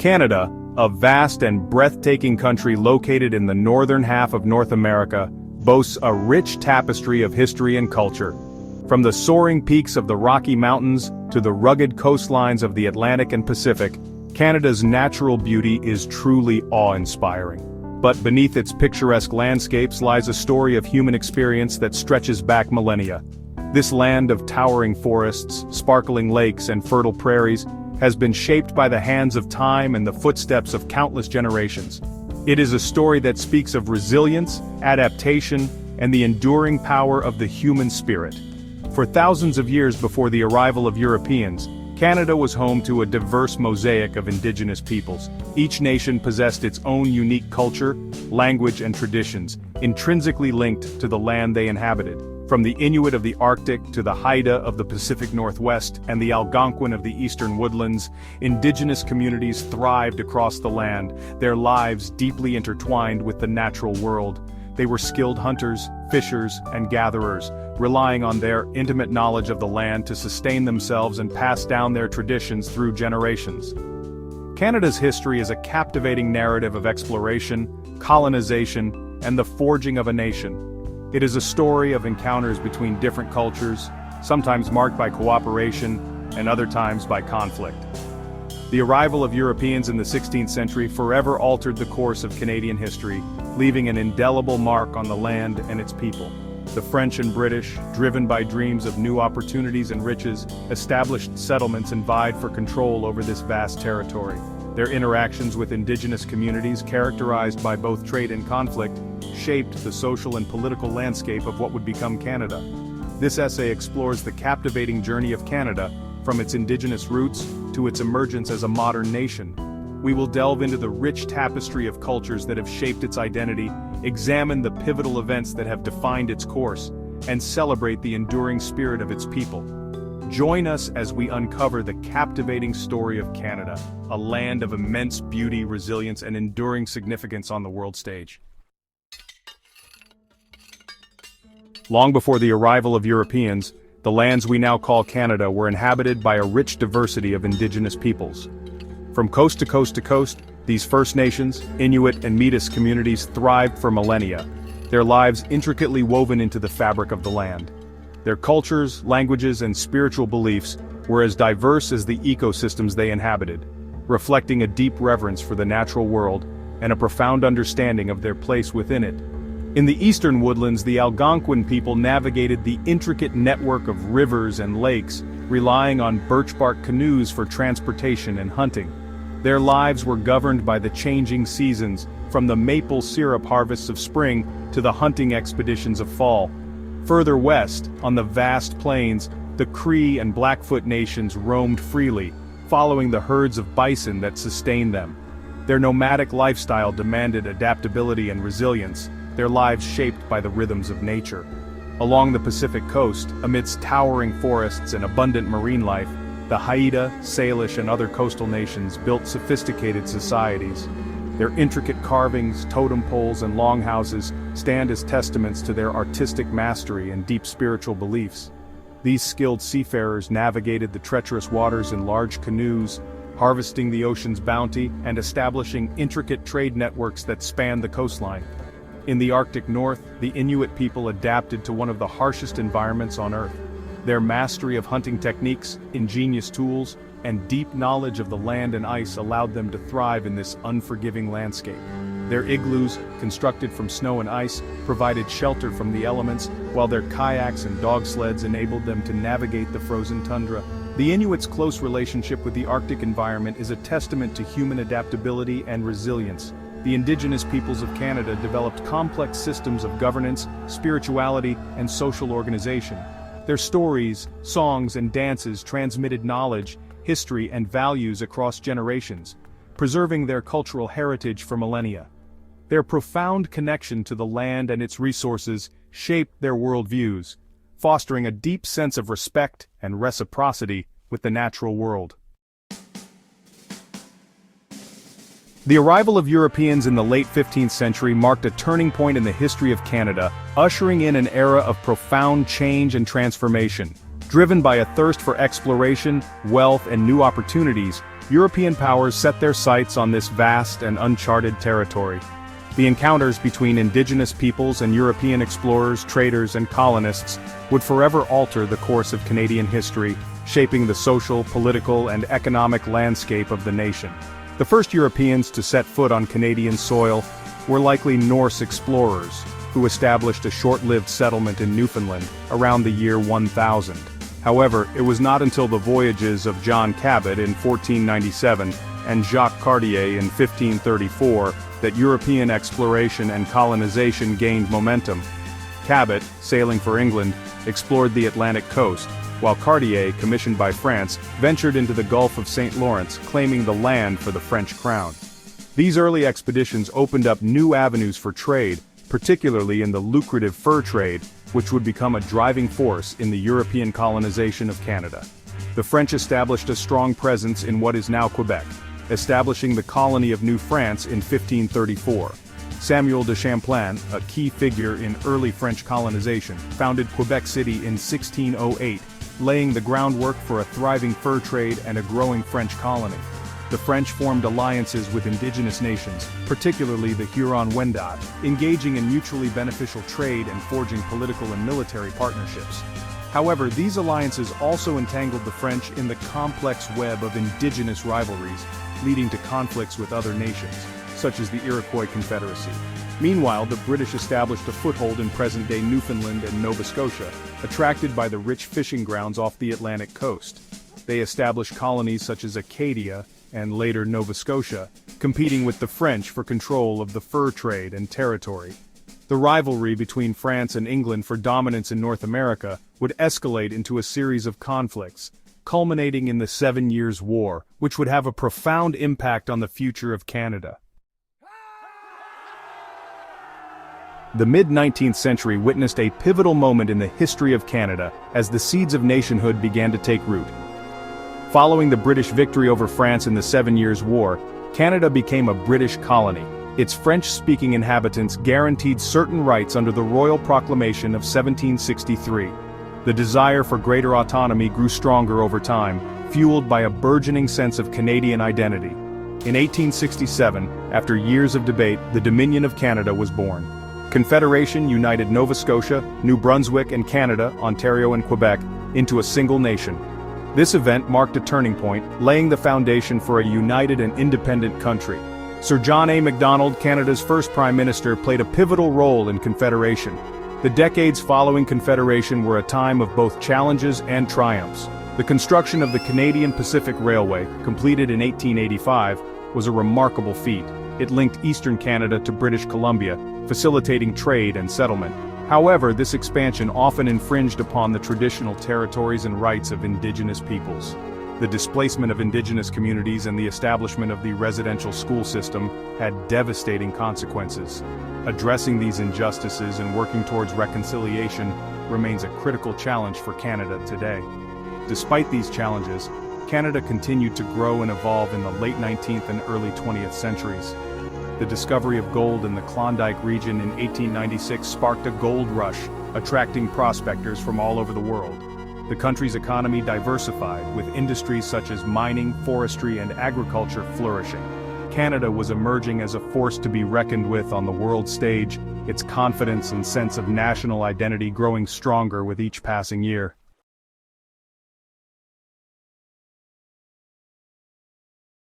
Canada, a vast and breathtaking country located in the northern half of North America, boasts a rich tapestry of history and culture. From the soaring peaks of the Rocky Mountains to the rugged coastlines of the Atlantic and Pacific, Canada's natural beauty is truly awe-inspiring. But beneath its picturesque landscapes lies a story of human experience that stretches back millennia. This land of towering forests, sparkling lakes, and fertile prairies has been shaped by the hands of time and the footsteps of countless generations. It is a story that speaks of resilience, adaptation, and the enduring power of the human spirit. For thousands of years before the arrival of Europeans, Canada was home to a diverse mosaic of indigenous peoples. Each nation possessed its own unique culture, language, and traditions, intrinsically linked to the land they inhabited. From the Inuit of the Arctic to the Haida of the Pacific Northwest and the Algonquin of the Eastern Woodlands, indigenous communities thrived across the land, their lives deeply intertwined with the natural world. They were skilled hunters, fishers, and gatherers, relying on their intimate knowledge of the land to sustain themselves and pass down their traditions through generations. Canada's history is a captivating narrative of exploration, colonization, and the forging of a nation. It is a story of encounters between different cultures, sometimes marked by cooperation, and other times by conflict. The arrival of Europeans in the 16th century forever altered the course of Canadian history, leaving an indelible mark on the land and its people. The French and British, driven by dreams of new opportunities and riches, established settlements and vied for control over this vast territory. Their interactions with indigenous communities, characterized by both trade and conflict, shaped the social and political landscape of what would become Canada. This essay explores the captivating journey of Canada, from its indigenous roots to its emergence as a modern nation. We will delve into the rich tapestry of cultures that have shaped its identity, examine the pivotal events that have defined its course, and celebrate the enduring spirit of its people. Join us as we uncover the captivating story of Canada, a land of immense beauty, resilience, and enduring significance on the world stage. Long before the arrival of Europeans, the lands we now call Canada were inhabited by a rich diversity of indigenous peoples. From coast to coast to coast, these First Nations, Inuit, and Métis communities thrived for millennia, their lives intricately woven into the fabric of the land. Their cultures, languages, and spiritual beliefs were as diverse as the ecosystems they inhabited, reflecting a deep reverence for the natural world and a profound understanding of their place within it. In the eastern woodlands, the Algonquin people navigated the intricate network of rivers and lakes, relying on birch bark canoes for transportation and hunting. Their lives were governed by the changing seasons, from the maple syrup harvests of spring to the hunting expeditions of fall. Further west, on the vast plains, the Cree and Blackfoot nations roamed freely, following the herds of bison that sustained them. Their nomadic lifestyle demanded adaptability and resilience, their lives shaped by the rhythms of nature. Along the Pacific coast, amidst towering forests and abundant marine life, the Haida, Salish, and other coastal nations built sophisticated societies. Their intricate carvings, totem poles, and longhouses stand as testaments to their artistic mastery and deep spiritual beliefs. These skilled seafarers navigated the treacherous waters in large canoes, harvesting the ocean's bounty and establishing intricate trade networks that spanned the coastline. In the Arctic North, the Inuit people adapted to one of the harshest environments on Earth. Their mastery of hunting techniques, ingenious tools, and deep knowledge of the land and ice allowed them to thrive in this unforgiving landscape. Their igloos, constructed from snow and ice, provided shelter from the elements, while their kayaks and dog sleds enabled them to navigate the frozen tundra. The Inuits' close relationship with the Arctic environment is a testament to human adaptability and resilience. The indigenous peoples of Canada developed complex systems of governance, spirituality, and social organization. Their stories, songs, and dances transmitted knowledge, history, and values across generations, preserving their cultural heritage for millennia. Their profound connection to the land and its resources shaped their worldviews, fostering a deep sense of respect and reciprocity with the natural world. The arrival of Europeans in the late 15th century marked a turning point in the history of Canada, ushering in an era of profound change and transformation. Driven by a thirst for exploration, wealth, and new opportunities, European powers set their sights on this vast and uncharted territory. The encounters between indigenous peoples and European explorers, traders, and colonists would forever alter the course of Canadian history, shaping the social, political, and economic landscape of the nation. The first Europeans to set foot on Canadian soil were likely Norse explorers, who established a short-lived settlement in Newfoundland around the year 1000. However, it was not until the voyages of John Cabot in 1497 and Jacques Cartier in 1534 that European exploration and colonization gained momentum. Cabot, sailing for England, explored the Atlantic coast, while Cartier, commissioned by France, ventured into the Gulf of St. Lawrence, claiming the land for the French crown. These early expeditions opened up new avenues for trade, particularly in the lucrative fur trade, which would become a driving force in the European colonization of Canada. The French established a strong presence in what is now Quebec, establishing the colony of New France in 1534. Samuel de Champlain, a key figure in early French colonization, founded Quebec City in 1608, laying the groundwork for a thriving fur trade and a growing French colony. The French formed alliances with indigenous nations, particularly the Huron-Wendat, engaging in mutually beneficial trade and forging political and military partnerships. However, these alliances also entangled the French in the complex web of indigenous rivalries, leading to conflicts with other nations, such as the Iroquois Confederacy. Meanwhile, the British established a foothold in present-day Newfoundland and Nova Scotia, attracted by the rich fishing grounds off the Atlantic coast. They established colonies such as Acadia, and later Nova Scotia, competing with the French for control of the fur trade and territory. The rivalry between France and England for dominance in North America would escalate into a series of conflicts, culminating in the 7 Years' War, which would have a profound impact on the future of Canada. The mid-19th century witnessed a pivotal moment in the history of Canada as the seeds of nationhood began to take root. Following the British victory over France in the 7 Years' War, Canada became a British colony. Its French-speaking inhabitants guaranteed certain rights under the Royal Proclamation of 1763. The desire for greater autonomy grew stronger over time, fueled by a burgeoning sense of Canadian identity. In 1867, after years of debate, the Dominion of Canada was born. Confederation united Nova Scotia, New Brunswick and Canada, Ontario and Quebec, into a single nation. This event marked a turning point, laying the foundation for a united and independent country. Sir John A. Macdonald, Canada's first Prime Minister, played a pivotal role in Confederation. The decades following Confederation were a time of both challenges and triumphs. The construction of the Canadian Pacific Railway, completed in 1885, was a remarkable feat. It linked eastern Canada to British Columbia, facilitating trade and settlement. However, this expansion often infringed upon the traditional territories and rights of indigenous peoples. The displacement of indigenous communities and the establishment of the residential school system had devastating consequences. Addressing these injustices and working towards reconciliation remains a critical challenge for Canada today. Despite these challenges, Canada continued to grow and evolve in the late 19th and early 20th centuries. The discovery of gold in the Klondike region in 1896 sparked a gold rush, attracting prospectors from all over the world. The country's economy diversified, with industries such as mining, forestry, and agriculture flourishing. Canada was emerging as a force to be reckoned with on the world stage, its confidence and sense of national identity growing stronger with each passing year.